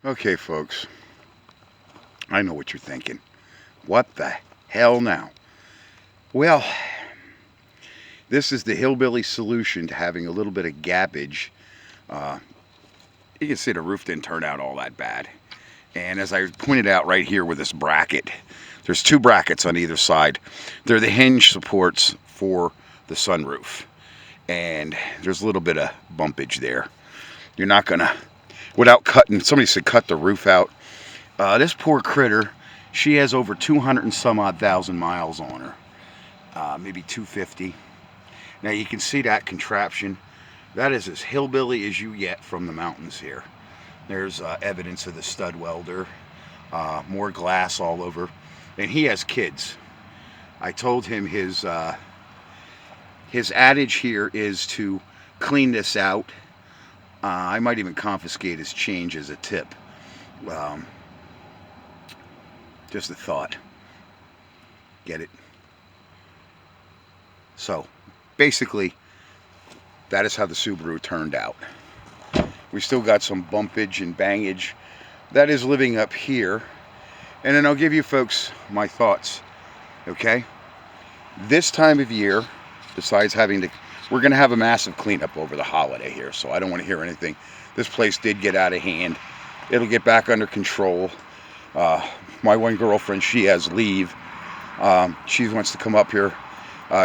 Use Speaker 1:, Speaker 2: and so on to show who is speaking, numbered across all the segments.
Speaker 1: Okay, folks, I know what you're thinking. What the hell now? Well, this is the hillbilly solution to having a little bit of gappage. Uh, you can see the roof didn't turn out all that bad. And as I pointed out right here with this bracket, there's two brackets on either side. They're the hinge supports for the sunroof. And there's a little bit of bumpage there. You're not gonna, without cutting, somebody said cut the roof out. This poor critter, she has over 200 and some odd thousand miles on her. Maybe 250. Now you can see that contraption. That is as hillbilly as you get from the mountains here. There's evidence of the stud welder. More glass all over. And he has kids. I told him his adage here is to clean this out. I might even confiscate his change as a tip. Just a thought. Get it? So, basically, that is how the Subaru turned out. We still got some bumpage and bangage that is living up here. And then I'll give you folks my thoughts. Okay? This time of year, besides having to, we're going to have a massive cleanup over the holiday here, so I don't want to hear anything. This place did get out of hand. It'll get back under control. My one girlfriend, she has leave. She wants to come up here.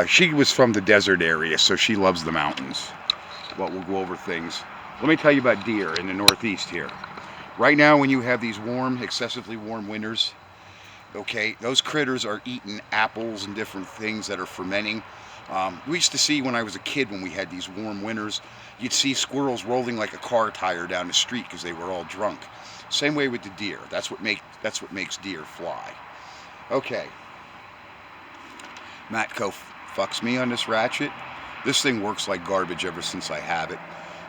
Speaker 1: She was from the desert area, so she loves the mountains. But we'll go over things. Let me tell you about deer in the Northeast here. Right now, when you have these warm, excessively warm winters, okay, those critters are eating apples and different things that are fermenting. We used to see when I was a kid, when we had these warm winters, you'd see squirrels rolling like a car tire down the street because they were all drunk. Same way with the deer. That's what makes deer fly. Okay. Matco fucks me on this ratchet. This thing works like garbage ever since I have it.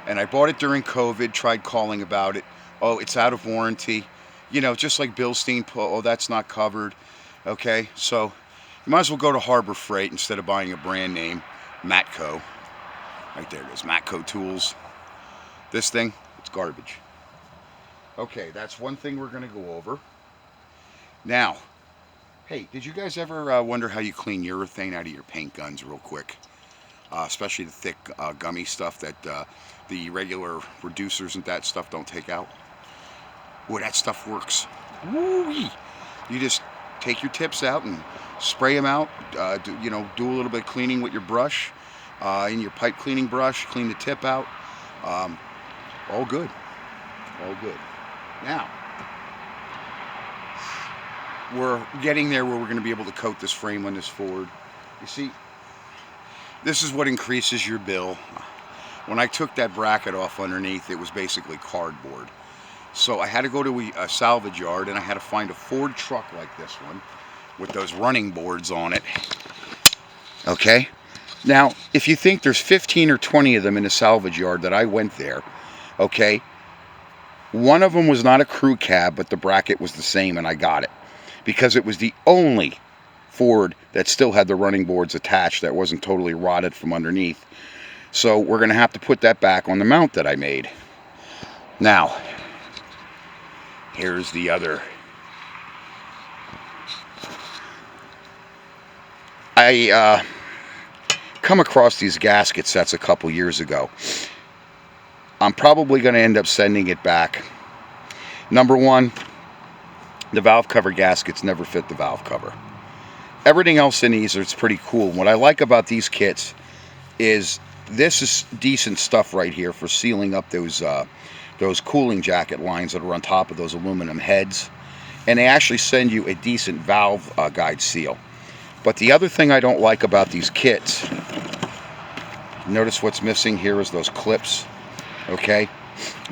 Speaker 1: And I bought it during COVID, tried calling about it. Oh, it's out of warranty. You know, just like Bilstein, oh, that's not covered. Okay, so you might as well go to Harbor Freight instead of buying a brand name, Matco. Right there it is, Matco Tools. This thing, it's garbage. Okay, that's one thing we're going to go over. Now, hey, did you guys ever wonder how you clean urethane out of your paint guns real quick? Especially the thick gummy stuff that the regular reducers and that stuff don't take out. Boy, that stuff works. Woo-wee. You just take your tips out and spray them out. Do a little bit of cleaning with your brush, in your pipe cleaning brush. Clean the tip out. All good. All good. Now, we're getting there where we're going to be able to coat this frame on this Ford. You see, this is what increases your bill. When I took that bracket off underneath, it was basically cardboard. So I had to go to a salvage yard, and I had to find a Ford truck like this one with those running boards on it. Okay? Now, if you think there's 15 or 20 of them in a salvage yard that I went there, okay, one of them was not a crew cab, but the bracket was the same, and I got it. Because it was the only Ford that still had the running boards attached that wasn't totally rotted from underneath. So we're going to have to put that back on the mount that I made. Now, here's the other. I come across these gasket sets a couple years ago. I'm probably going to end up sending it back. Number one, the valve cover gaskets never fit the valve cover. Everything else in these is pretty cool. What I like about these kits is this is decent stuff right here for sealing up those cooling jacket lines that are on top of those aluminum heads. And they actually send you a decent valve guide seal. But the other thing I don't like about these kits, notice what's missing here is those clips. Okay,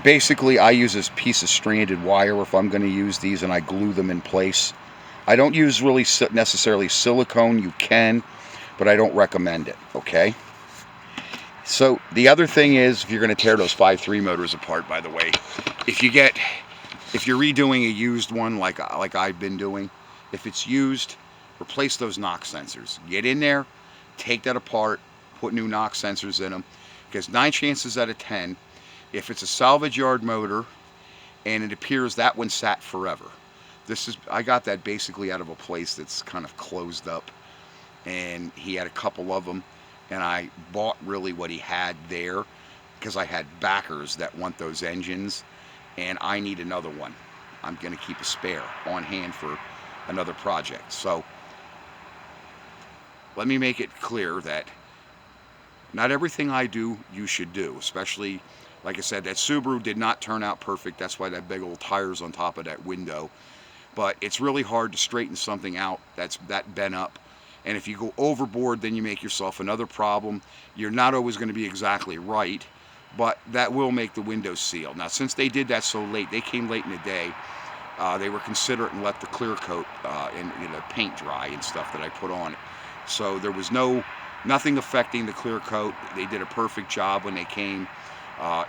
Speaker 1: basically I use this piece of stranded wire if I'm going to use these, and I glue them in place. I don't use really necessarily silicone. You can, but I don't recommend it. Okay, so the other thing is, if you're going to tear those 5.3 motors apart, by the way, if you're redoing a used one like I've been doing, if it's used, replace those knock sensors. Get in there, take that apart, put new knock sensors in them, because 9 chances out of 10, if it's a salvage yard motor and it appears that one sat forever. I got that basically out of a place that's kind of closed up, and he had a couple of them, and I bought really what he had there because I had backers that want those engines, and I need another one. I'm going to keep a spare on hand for another project. So let me make it clear that not everything I do you should do, especially, like I said, that Subaru did not turn out perfect. That's why that big old tire's on top of that window. But it's really hard to straighten something out that's that bent up. And if you go overboard, then you make yourself another problem. You're not always going to be exactly right, but that will make the windows seal. Now, since they did that so late, they came late in the day, they were considerate and let the clear coat and the paint dry and stuff that I put on it. So there was nothing affecting the clear coat. They did a perfect job when they came,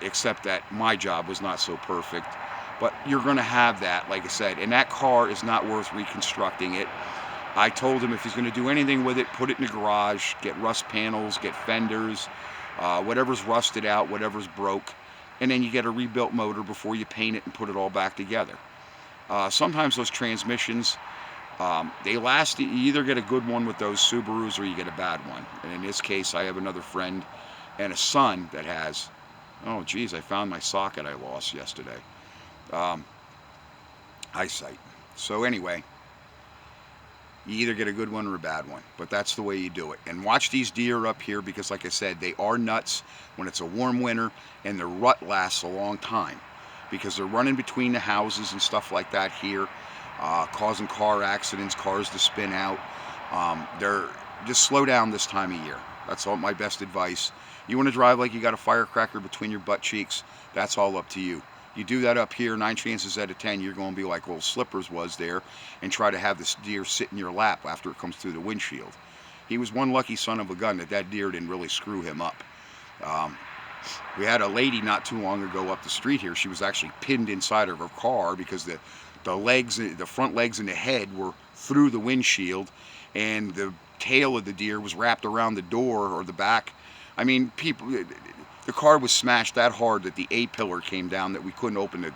Speaker 1: except that my job was not so perfect. But you're going to have that, like I said, and that car is not worth reconstructing it. I told him if he's going to do anything with it, put it in the garage, get rust panels, get fenders, whatever's rusted out, whatever's broke, and then you get a rebuilt motor before you paint it and put it all back together. Sometimes those transmissions, they last. You either get a good one with those Subarus or you get a bad one. And in this case, I have another friend and a son that has, oh geez, I found my socket I lost yesterday. Eyesight. So anyway, you either get a good one or a bad one, but that's the way you do it. And watch these deer up here because, like I said, they are nuts when it's a warm winter, and the rut lasts a long time because they're running between the houses and stuff like that here, causing car accidents, cars to spin out. They're just slow down this time of year. That's all my best advice. You want to drive like you got a firecracker between your butt cheeks, that's all up to you. You do that up here, 9 chances out of 10, you're going to be like old Slippers was there and try to have this deer sit in your lap after it comes through the windshield. He was one lucky son of a gun that deer didn't really screw him up. We had a lady not too long ago up the street here. She was actually pinned inside of her car because the front legs and the head were through the windshield, and the tail of the deer was wrapped around the door or the back. I mean, the car was smashed that hard that the A-pillar came down that we couldn't open it.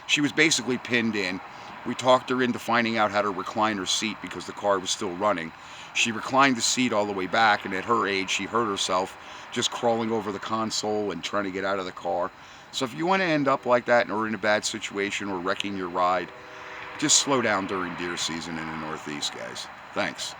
Speaker 1: She was basically pinned in. We talked her into finding out how to recline her seat because the car was still running. She reclined the seat all the way back, and at her age, she hurt herself just crawling over the console and trying to get out of the car. So if you want to end up like that or in a bad situation or wrecking your ride, just slow down during deer season in the Northeast, guys. Thanks.